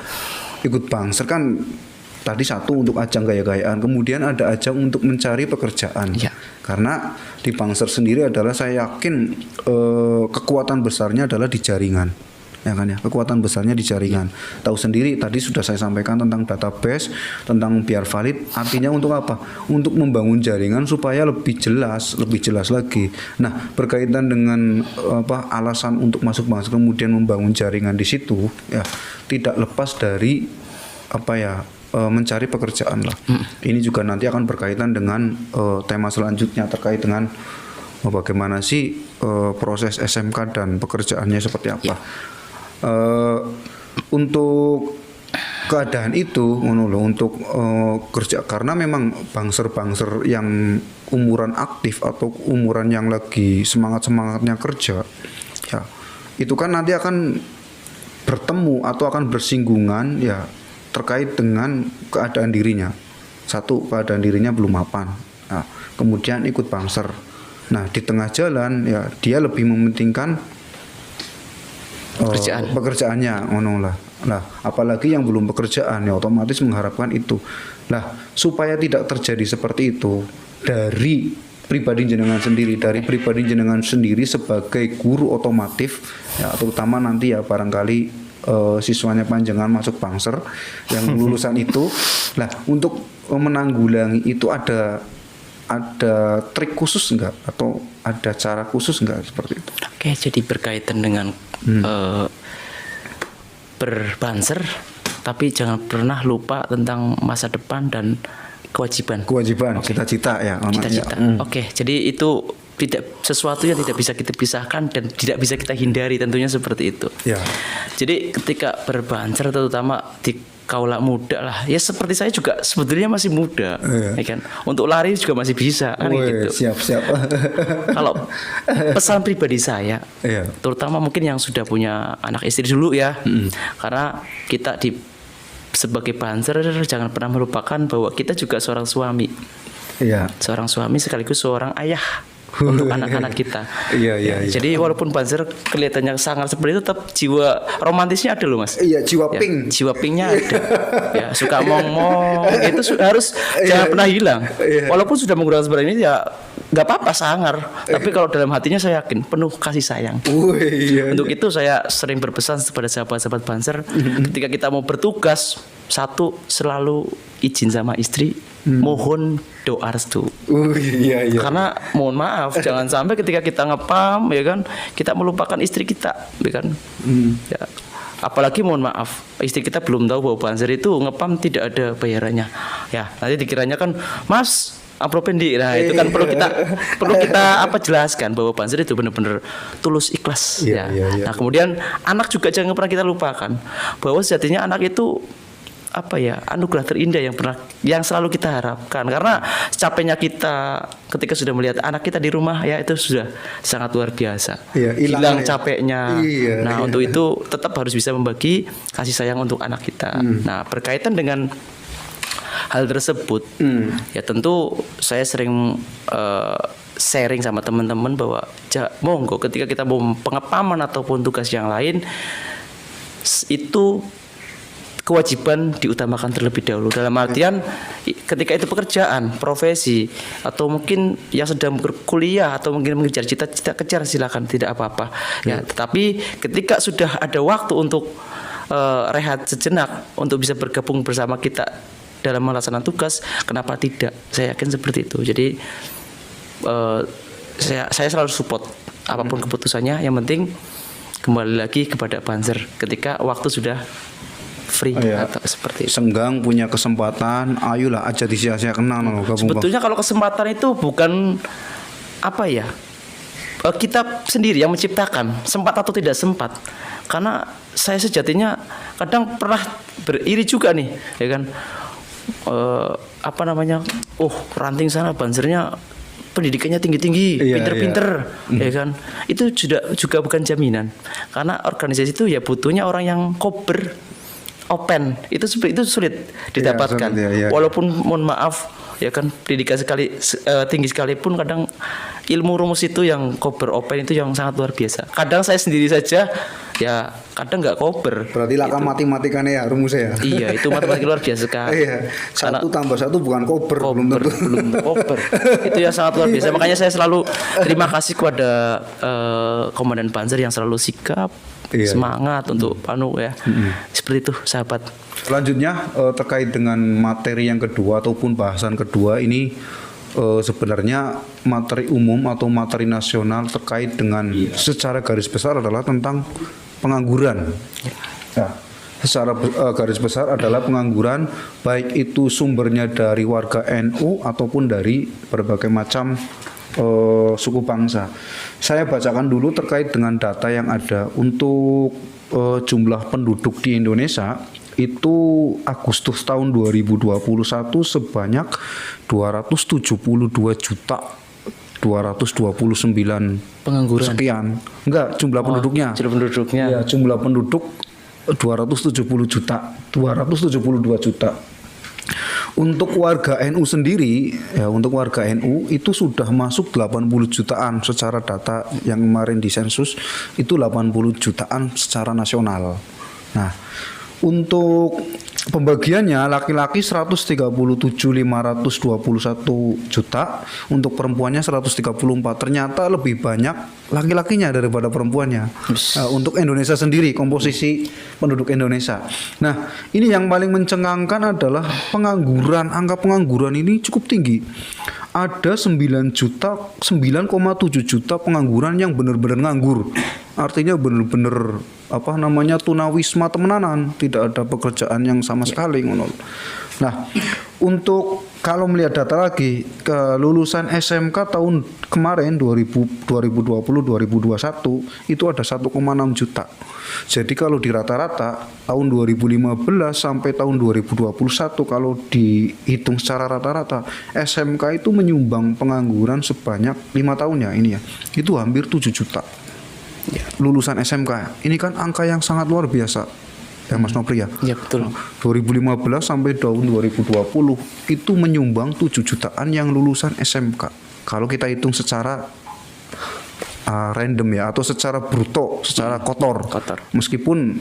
S2: ikut Banser kan. Tadi satu untuk ajang gaya-gayaan, kemudian ada ajang untuk mencari pekerjaan. Karena di Banser sendiri adalah saya yakin kekuatan besarnya adalah di jaringan, ya kan ya. Kekuatan besarnya di jaringan. Tahu sendiri tadi sudah saya sampaikan tentang database, tentang biar valid. Artinya untuk apa? Untuk membangun jaringan supaya lebih jelas lagi. Nah, berkaitan dengan alasan untuk masuk Banser kemudian membangun jaringan di situ, ya tidak lepas dari mencari pekerjaan lah. Ini juga nanti akan berkaitan dengan tema selanjutnya terkait dengan bagaimana sih proses SMK dan pekerjaannya seperti apa. Untuk keadaan itu untuk kerja, karena memang Banser yang umuran aktif atau umuran yang lagi semangatnya kerja ya, itu kan nanti akan bertemu atau akan bersinggungan ya terkait dengan keadaan dirinya. Satu, keadaan dirinya belum mapan. Nah, kemudian ikut Banser. Nah, di tengah jalan ya dia lebih mementingkan pekerjaannya, Nah, apalagi yang belum pekerjaan ya otomatis mengharapkan itu. Nah, supaya tidak terjadi seperti itu dari pribadi jenengan sendiri sebagai guru otomotif ya, terutama nanti ya barangkali siswanya panjenengan masuk Banser yang lulusan itu. Nah, untuk menanggulangi itu ada trik khusus enggak atau ada cara khusus enggak seperti itu?
S1: Oke, jadi berkaitan dengan berbanser, tapi jangan pernah lupa tentang masa depan dan kewajiban,
S2: cita-cita ya.
S1: Cita-cita. Oke, jadi itu sesuatu yang tidak bisa kita pisahkan dan tidak bisa kita hindari, tentunya seperti itu.
S2: Ya.
S1: Jadi ketika berbanser terutama di kaula muda lah, ya seperti saya juga sebetulnya masih muda, ya kan. Untuk lari juga masih bisa kan gitu.
S2: Siap.
S1: Kalau pesan pribadi saya,
S2: Iya.
S1: terutama mungkin yang sudah punya anak istri dulu ya, karena kita sebagai banser jangan pernah melupakan bahwa kita juga seorang suami.
S2: Iya.
S1: Seorang suami sekaligus seorang ayah untuk anak-anak kita.
S2: Iya.
S1: Jadi walaupun banser kelihatannya sangat seperti itu, tetap jiwa romantisnya ada loh Mas.
S2: Iya, jiwa
S1: Ya,
S2: pink.
S1: jiwa pinknya ada. Ya, suka mong-mong itu harus jangan pernah hilang. Walaupun sudah menggunakan seperti ini ya nggak apa-apa sangar. Tapi kalau dalam hatinya saya yakin penuh kasih sayang.
S2: Iya.
S1: Untuk itu saya sering berpesan kepada sahabat-sahabat banser, ketika kita mau bertugas, satu selalu izin sama istri, mohon doa restu.
S2: Iya.
S1: Karena mohon maaf, jangan sampai ketika kita ngepam ya kan, kita melupakan istri kita, ya kan. Ya. Apalagi mohon maaf, istri kita belum tahu bahwa banser itu ngepam tidak ada bayarannya. Ya, nanti dikiranya kan, Mas amplopin di, nah itu kan perlu kita jelaskan bahwa banser itu benar-benar tulus ikhlas.
S2: Iya.
S1: Nah kemudian anak juga jangan pernah kita lupakan bahwa sejatinya anak itu anugerah terindah yang selalu kita harapkan, karena capeknya kita ketika sudah melihat anak kita di rumah ya itu sudah sangat luar biasa. Hilang capeknya. Nah untuk itu tetap harus bisa membagi kasih sayang untuk anak kita. Nah berkaitan dengan hal tersebut, ya tentu saya sering sharing sama teman-teman bahwa monggo ketika kita mau pengepaman ataupun tugas yang lain itu kewajiban diutamakan terlebih dahulu. Dalam artian ketika itu pekerjaan, profesi, atau mungkin yang sedang berkuliah atau mungkin mengejar cita-cita, kejar silakan, tidak apa-apa. Ya, tetapi ketika sudah ada waktu untuk rehat sejenak untuk bisa bergabung bersama kita dalam melaksanakan tugas, kenapa tidak? Saya yakin seperti itu. Jadi saya selalu support apapun keputusannya. Yang penting kembali lagi kepada banser ketika waktu sudah free atau seperti itu.
S2: Senggang punya kesempatan, ayolah aja disia-siakan gabung.
S1: Sebetulnya kalau kesempatan itu bukan kita sendiri yang menciptakan, sempat atau tidak sempat. Karena saya sejatinya kadang pernah beriri juga nih, ya kan. Ranting sana bansernya pendidikannya tinggi-tinggi, pinter-pinter, ya kan. Itu juga bukan jaminan. Karena organisasi itu ya butuhnya orang yang kober, open. Itu sulit didapatkan. Walaupun mohon maaf ya kan, pendidikan tinggi sekalipun kadang ilmu rumus itu yang kober open itu yang sangat luar biasa. Kadang saya sendiri saja ya kadang nggak kober.
S2: Berarti laka matematikanya ya rumusnya ya.
S1: Iya, itu matematika luar biasa sekali.
S2: Iya. 1+1 bukan kober, belum
S1: kober. Itu yang sangat luar biasa. Makanya saya selalu terima kasih kepada Komandan Panzer yang selalu sikap, semangat untuk seperti itu, sahabat.
S2: Selanjutnya terkait dengan materi yang kedua ataupun bahasan kedua ini, sebenarnya materi umum atau materi nasional terkait dengan secara garis besar adalah tentang pengangguran. Nah, secara garis besar adalah pengangguran, baik itu sumbernya dari warga NU ataupun dari berbagai macam suku bangsa. Saya bacakan dulu terkait dengan data yang ada untuk jumlah penduduk di Indonesia. Itu Agustus tahun 2021 sebanyak 272.229
S1: pengangguran
S2: sekian. Enggak, jumlah penduduknya. Ya, jumlah penduduk 272 juta. Untuk warga NU sendiri, ya untuk warga NU itu sudah masuk 80 jutaan secara data yang kemarin di sensus, itu 80 jutaan secara nasional. Nah, untuk pembagiannya laki-laki 137.521 juta, untuk perempuannya 134. Ternyata lebih banyak laki-lakinya daripada perempuannya. Untuk Indonesia sendiri, komposisi penduduk Indonesia. Nah, ini yang paling mencengangkan adalah pengangguran. Angka pengangguran ini cukup tinggi. Ada 9,7 juta pengangguran yang benar-benar nganggur. Artinya benar-benar tunawisma temenanan, tidak ada pekerjaan yang sama sekali. Nah, untuk kalau melihat data lagi ke lulusan SMK tahun kemarin 2020-2021 itu ada 1,6 juta. Jadi kalau di rata-rata tahun 2015 sampai tahun 2021 kalau dihitung secara rata-rata SMK itu menyumbang pengangguran sebanyak 5 tahun ya ini ya. Itu hampir 7 juta. Lulusan SMK. Ini kan angka yang sangat luar biasa. Ya Mas Nopri ya.
S1: Ya betul.
S2: 2015 sampai tahun 2020 itu menyumbang 7 jutaan yang lulusan SMK. Kalau kita hitung secara random ya atau secara bruto, secara kotor. Meskipun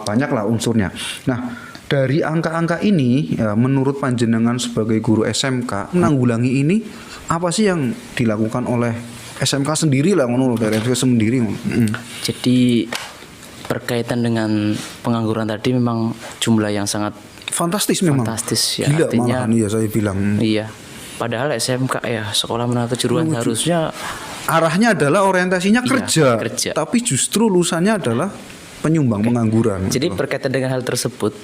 S2: banyak lah unsurnya. Nah, dari angka-angka ini ya, menurut panjenengan sebagai guru SMK menanggulangi ini apa sih yang dilakukan oleh SMK sendiri lah dari SMK sendiri.
S1: Jadi berkaitan dengan pengangguran tadi memang jumlah yang sangat
S2: fantastis memang.
S1: Fantastis ya.
S2: Gila,
S1: artinya
S2: malahan, iya saya bilang.
S1: Iya. Padahal SMK ya, sekolah menengah kejuruan harusnya
S2: arahnya adalah orientasinya kerja. Tapi justru lulusannya adalah penyumbang pengangguran.
S1: Jadi berkaitan dengan hal tersebut,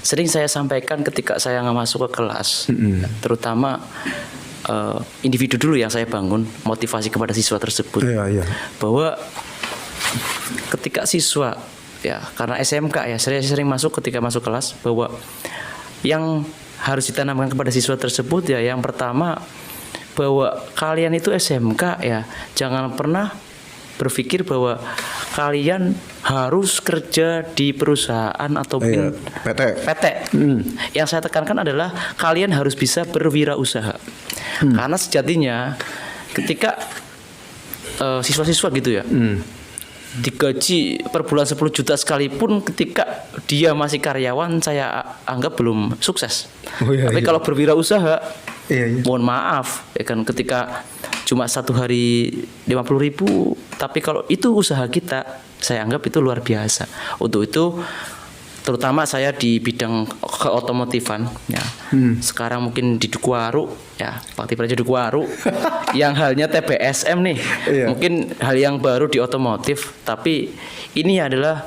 S1: sering saya sampaikan ketika saya masuk ke kelas, terutama individu dulu yang saya bangun, motivasi kepada siswa tersebut, bahwa ketika siswa ya karena SMK ya saya sering masuk ketika masuk kelas bahwa yang harus ditanamkan kepada siswa tersebut ya yang pertama bahwa kalian itu SMK ya jangan pernah berpikir bahwa kalian harus kerja di perusahaan ataupun PT. Yang saya tekankan adalah kalian harus bisa berwirausaha. Karena sejatinya ketika siswa-siswa gitu ya digaji per bulan 10 juta sekalipun ketika dia masih karyawan saya anggap belum sukses. Tapi kalau berwirausaha mohon maaf ya kan ketika cuma satu hari 50.000 tapi kalau itu usaha kita saya anggap itu luar biasa. Untuk itu terutama saya di bidang keotomotifan ya. Sekarang mungkin di Duku Aru ya, Pak Tipraja Duku Aru yang halnya TBSM nih. Mungkin hal yang baru di otomotif, tapi ini adalah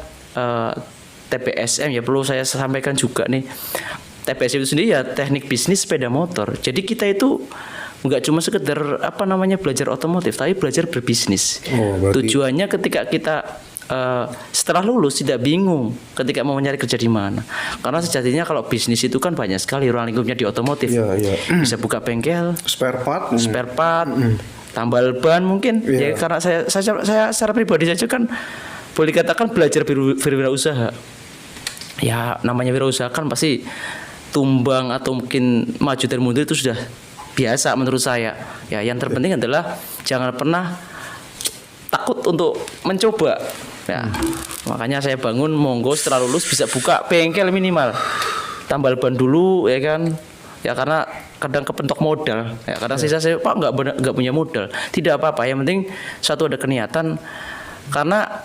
S1: TBSM ya perlu saya sampaikan juga nih. TBSM itu sendiri ya teknik bisnis sepeda motor. Jadi kita itu nggak cuma sekedar belajar otomotif, tapi belajar berbisnis. Tujuannya ketika kita setelah lulus tidak bingung ketika mau mencari kerja di mana. Karena sejatinya kalau bisnis itu kan banyak sekali ruang lingkupnya di otomotif. Bisa buka bengkel, spare part, tambal ban mungkin. Ya karena saya secara pribadi saja kan boleh katakan belajar berwirausaha. Ya namanya wirausaha kan pasti tumbang atau mungkin maju dan mundur itu sudah biasa menurut saya. Ya yang terpenting adalah jangan pernah takut untuk mencoba. Ya, makanya saya bangun monggo setelah lulus bisa buka bengkel minimal. Tambal ban dulu ya kan. Ya karena kadang kepentok modal. Ya kadang saya Pak nggak punya modal. Tidak apa-apa, yang penting satu ada keniatan. Karena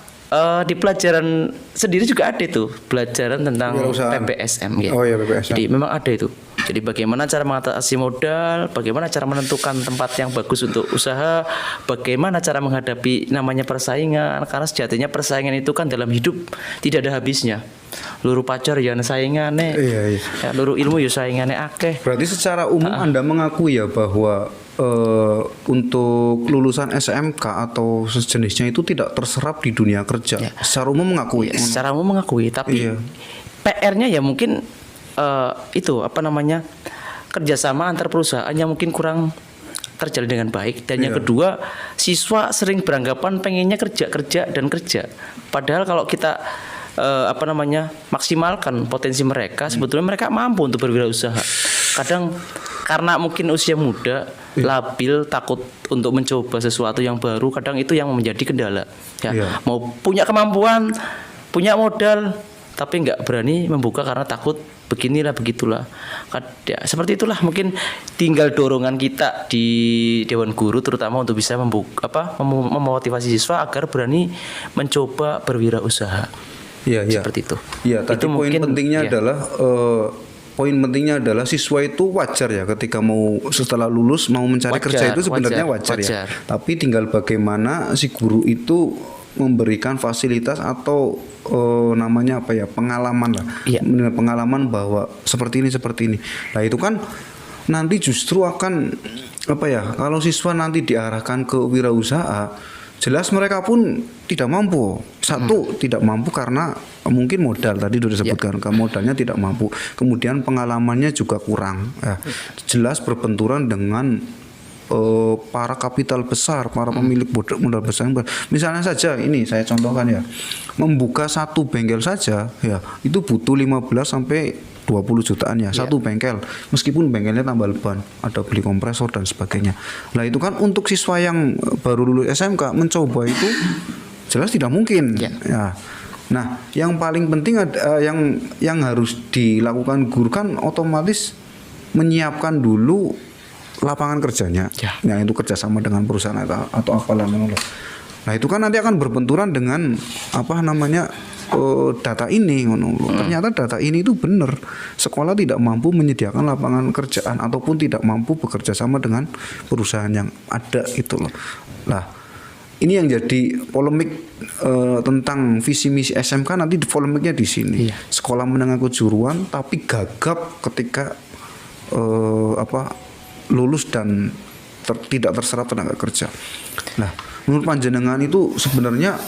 S1: di pelajaran sendiri juga ada itu pelajaran tentang PPSM ya.
S2: PPSM.
S1: Jadi memang ada itu. Jadi bagaimana cara mengatasi modal, bagaimana cara menentukan tempat yang bagus untuk usaha, bagaimana cara menghadapi namanya persaingan. Karena sejatinya persaingan itu kan dalam hidup tidak ada habisnya. Luru pacar ya saingannya, ya, luru ilmu ya saingannya akeh.
S2: Berarti secara umum Anda mengakui ya bahwa untuk lulusan SMK atau sejenisnya itu tidak terserap di dunia kerja. Secara umum mengakui.
S1: Secara umum mengakui, tapi PR-nya ya mungkin kerjasama antar perusahaan yang mungkin kurang terjalin dengan baik. Dan yang kedua, siswa sering beranggapan pengennya kerja. Padahal kalau kita maksimalkan potensi mereka, sebetulnya mereka mampu untuk berwirausaha. Kadang karena mungkin usia muda, labil, takut untuk mencoba sesuatu yang baru, kadang itu yang menjadi kendala. Mau punya kemampuan, punya modal, tapi nggak berani membuka karena takut beginilah begitulah. Ya, seperti itulah mungkin tinggal dorongan kita di Dewan Guru terutama untuk bisa memotivasi siswa agar berani mencoba berwirausaha. Seperti itu.
S2: Tapi itu poin pentingnya adalah poin pentingnya adalah siswa itu wajar ya ketika mau setelah lulus mau mencari kerja itu sebenarnya wajar ya. Tapi tinggal bagaimana si guru itu memberikan fasilitas atau namanya apa ya, pengalaman lah,
S1: Iya.
S2: pengalaman bahwa seperti ini. Nah itu kan nanti justru akan apa ya, kalau siswa nanti diarahkan ke wirausaha, jelas mereka pun tidak mampu. Satu, tidak mampu karena mungkin modal, tadi sudah disebutkan, modalnya tidak mampu. Kemudian pengalamannya juga kurang. Ya, jelas berbenturan dengan para kapital besar, para pemilik modal besar. Misalnya saja ini saya contohkan ya, membuka satu bengkel saja ya itu butuh 15 sampai 20 jutaan ya, satu bengkel. Meskipun bengkelnya tambal ban, ada beli kompresor dan sebagainya. Nah itu kan untuk siswa yang baru lulus SMK mencoba itu jelas tidak mungkin. Ya. Nah yang paling penting yang harus dilakukan guru kan otomatis menyiapkan dulu lapangan kerjanya, yang itu kerjasama dengan perusahaan atau apalah. Nah itu kan nanti akan berbenturan dengan apa namanya data ini. Ternyata data ini itu benar, sekolah tidak mampu menyediakan lapangan kerjaan ataupun tidak mampu bekerja sama dengan perusahaan yang ada itu loh. Nah ini yang jadi polemik tentang visi misi SMK, nanti polemiknya di sini. Sekolah menengah kejuruan tapi gagap ketika lulus dan tidak terserap tenaga kerja. Nah, menurut panjenengan itu sebenarnya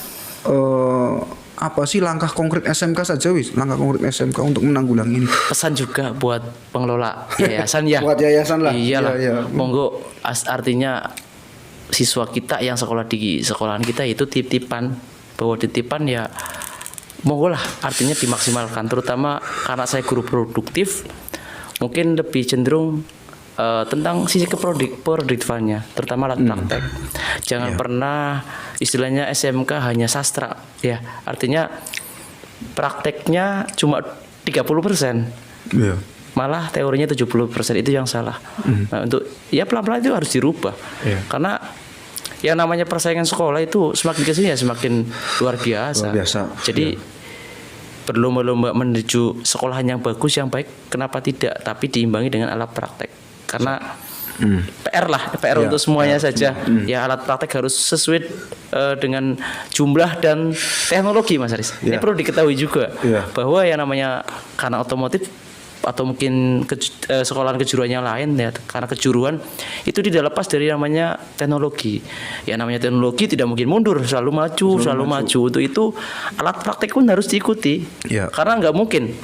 S2: apa sih langkah konkret SMK saja langkah konkret SMK untuk menanggulangi ini?
S1: Pesan juga buat pengelola yayasan ya.
S2: Buat yayasan lah.
S1: Iyalah.
S2: Iya.
S1: Monggo artinya siswa kita yang sekolah di sekolahan kita itu titipan, bahwa titipan ya monggo lah, artinya dimaksimalkan, terutama karena saya guru produktif mungkin lebih cenderung tentang sisi keproduktifannya, terutama alat praktek. Jangan pernah istilahnya SMK hanya sastra ya, artinya prakteknya cuma 30%.
S2: Iya.
S1: Malah teorinya 70%, itu yang salah. Nah, untuk ya pelan-pelan itu harus dirubah. Karena yang namanya persaingan sekolah itu semakin kesini ya semakin luar biasa. Jadi berlomba-lomba menuju sekolahan yang bagus, yang baik, kenapa tidak? Tapi diimbangi dengan alat praktek. Karena PR untuk semuanya saja. Ya alat praktek harus sesuai dengan jumlah dan teknologi, Mas Aris. Ini perlu diketahui juga bahwa yang namanya karena otomotif atau mungkin sekolahan kejuruan yang lain ya, karena kejuruan itu tidak lepas dari namanya teknologi. Ya namanya teknologi tidak mungkin mundur, selalu maju. Untuk itu alat praktek pun harus diikuti. Karena nggak mungkin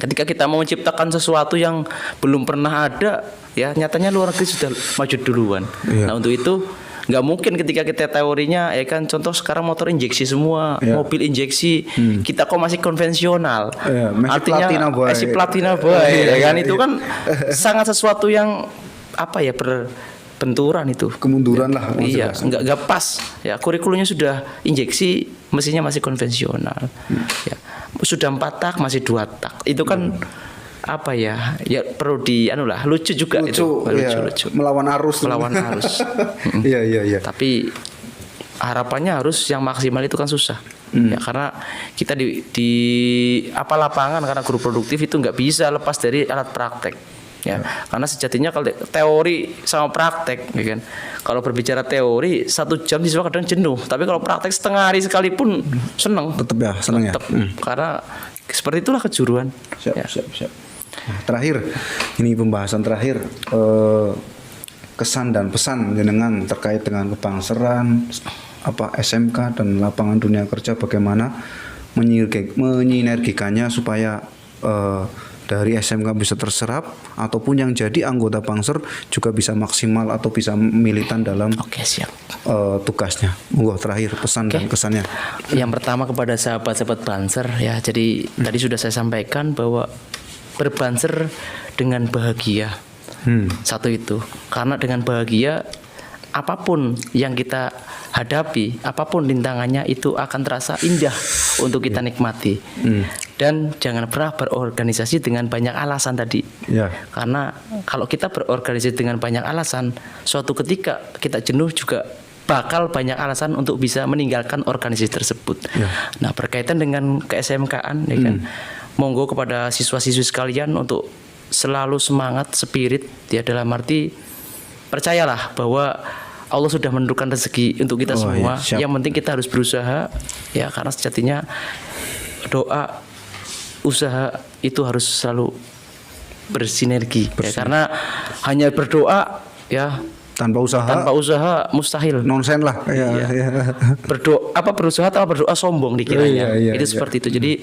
S1: ketika kita mau menciptakan sesuatu yang belum pernah ada, ya nyatanya luar negeri sudah maju duluan. Nah untuk itu nggak mungkin ketika kita teorinya ya kan, contoh sekarang motor injeksi semua, mobil injeksi, kita kok masih konvensional, artinya masih platina boy, ya kan, itu kan sangat sesuatu yang apa ya, berbenturan itu, kemunduran lah. Iya, nggak pas ya, kurikulumnya sudah injeksi, mesinnya masih konvensional. Ya, sudah 4 tak masih 2 tak, itu kan apa ya perlu lucu juga, lucu. Melawan arus iya. Tapi harapannya harus yang maksimal itu kan susah. Ya karena kita di apa lapangan, karena guru produktif itu nggak bisa lepas dari alat praktek ya. Karena sejatinya kalau teori sama praktek ya kan, kalau berbicara teori 1 jam siswa kadang jenuh, tapi kalau praktek setengah hari sekalipun seneng ya. Karena seperti itulah kejuruan.
S2: Siap. Nah, terakhir, ini pembahasan terakhir, kesan dan pesan jenengan terkait dengan kebangseran SMK dan lapangan dunia kerja, bagaimana menyinergikannya supaya dari SMK bisa terserap, ataupun yang jadi anggota Bangser juga bisa maksimal atau bisa militan dalam tugasnya. Terakhir pesan dan kesannya.
S1: Yang pertama kepada sahabat-sahabat Banser ya, jadi tadi sudah saya sampaikan bahwa berbanser dengan bahagia. Satu itu, karena dengan bahagia apapun yang kita hadapi, apapun rintangannya itu akan terasa indah untuk kita nikmati. Dan jangan pernah berorganisasi dengan banyak alasan tadi. Karena kalau kita berorganisasi dengan banyak alasan, suatu ketika kita jenuh juga bakal banyak alasan untuk bisa meninggalkan organisasi tersebut. Nah, berkaitan dengan ke-SMK-an ya kan, monggo kepada siswa-siswi sekalian untuk selalu semangat, spirit ya, dalam arti percayalah bahwa Allah sudah menentukan rezeki untuk kita semua.
S2: Siap.
S1: Yang penting kita harus berusaha ya, karena sejatinya doa, usaha itu harus selalu bersinergi. Ya, karena hanya berdoa ya
S2: Tanpa usaha
S1: tanpa usaha mustahil.
S2: nonsen lah.
S1: Iya.
S2: Ya.
S1: Berusaha tanpa berdoa sombong dikiranya.
S2: Iya,
S1: Itu seperti itu. Jadi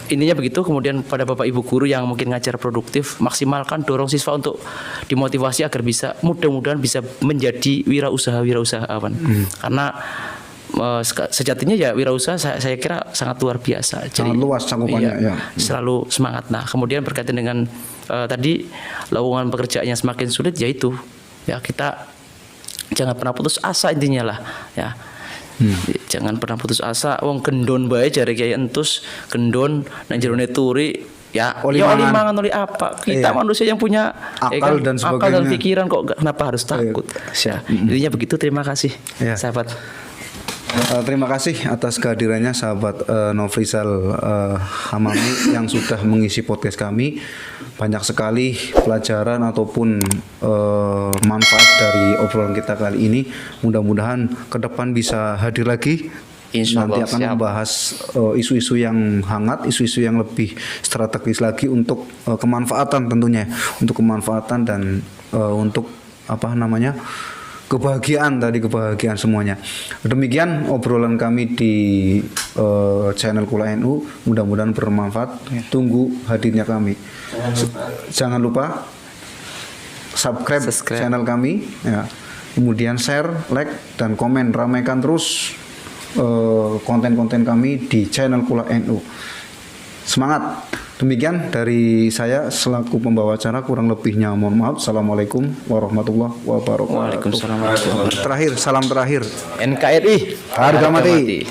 S1: intinya begitu. Kemudian pada Bapak Ibu guru yang mungkin ngajar produktif, maksimalkan, dorong siswa untuk dimotivasi agar bisa, mudah-mudahan bisa menjadi wirausahawan. Karena sejatinya ya wirausaha saya kira sangat luar biasa. Jadi,
S2: Sangat luas cakupannya, ya.
S1: Selalu semangat. Nah, kemudian berkaitan dengan tadi lowongan pekerjaan yang semakin sulit, yaitu ya kita jangan pernah putus asa, intinya lah ya. Jangan pernah putus asa. Wong gendon bae jare Kyai Entus, gendon nang jerone turi ya.
S2: Oli
S1: Ya oli
S2: mangan.
S1: mangan oli apa? Kita
S2: Iya.
S1: manusia yang punya
S2: Akal dan
S1: akal dan
S2: sebagainya.
S1: pikiran, kok kenapa harus takut? Ya, intinya begitu. Terima kasih
S2: Iya.
S1: sahabat.
S2: Terima kasih atas kehadirannya sahabat Nofrizal Hamami yang sudah mengisi podcast kami. Banyak sekali pelajaran ataupun manfaat dari obrolan kita kali ini. Mudah-mudahan ke depan bisa hadir lagi.
S1: Insya
S2: Nanti
S1: Allah,
S2: akan
S1: siap.
S2: membahas isu-isu yang hangat, isu-isu yang lebih strategis lagi untuk kemanfaatan tentunya, untuk kemanfaatan dan untuk kebahagiaan semuanya. Demikian obrolan kami di channel Kula NU, mudah-mudahan bermanfaat. Tunggu hadirnya kami. Jangan lupa subscribe channel kami ya. Kemudian share, like dan komen, ramaikan terus konten-konten kami di channel Kula NU. Semangat. Demikian dari saya selaku pembawa acara, kurang lebihnya mohon maaf. Assalamualaikum warahmatullahi wabarakatuh.
S1: Waalaikumsalam warahmatullahi wabarakatuh.
S2: Terakhir, salam terakhir.
S1: NKRI
S2: Harga mati.